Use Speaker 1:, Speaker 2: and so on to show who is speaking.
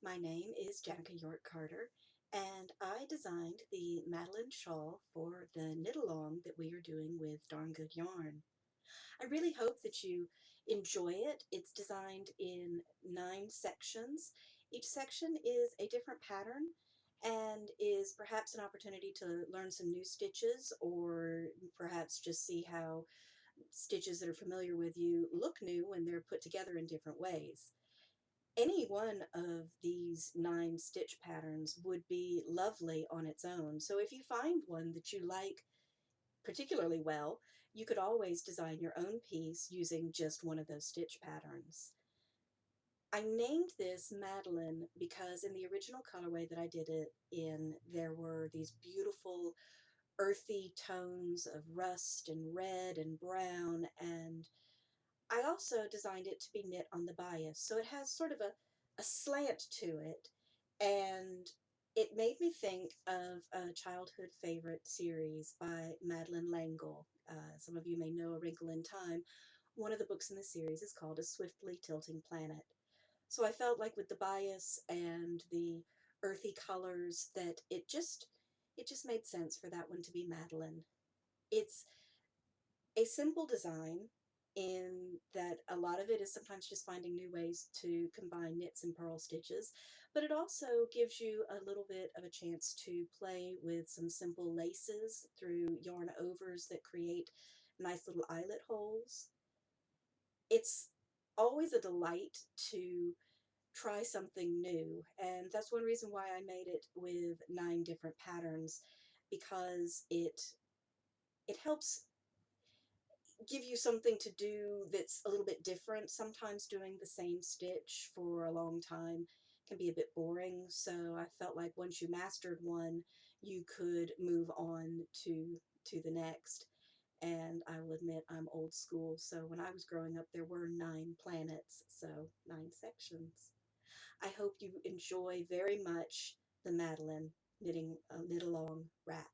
Speaker 1: My name is Janica York Carter, and I designed the Madeline shawl for the knit along that we are doing with Darn Good Yarn. I really hope that you enjoy it. It's designed in 9 sections. Each section is a different pattern and is perhaps an opportunity to learn some new stitches or perhaps just see how stitches that are familiar with you look new when they're put together in different ways. Any one of these 9 stitch patterns would be lovely on its own. So if you find one that you like particularly well, you could always design your own piece using just one of those stitch patterns. I named this Madeline because in the original colorway that I did it in, there were these beautiful earthy tones of rust and red and brown, and I also designed it to be knit on the bias, so it has sort of a slant to it, and it made me think of a childhood favorite series by Madeline L'Engle. Some of you may know A Wrinkle in Time. One of the books in the series is called A Swiftly Tilting Planet. So I felt like with the bias and the earthy colors that it just made sense for that one to be Madeline. It's a simple design in that a lot of it is sometimes just finding new ways to combine knits and purl stitches, but it also gives you a little bit of a chance to play with some simple laces through yarn overs that create nice little eyelet holes. It's always a delight to try something new, and that's one reason why I made it with 9 different patterns, because it helps give you something to do that's a little bit different. Sometimes doing the same stitch for a long time can be a bit boring, so I felt like once you mastered one, you could move on to the next. And I will admit I'm old school, so when I was growing up there were 9 planets, so 9 sections. I hope you enjoy very much the Madeline knit along wrap.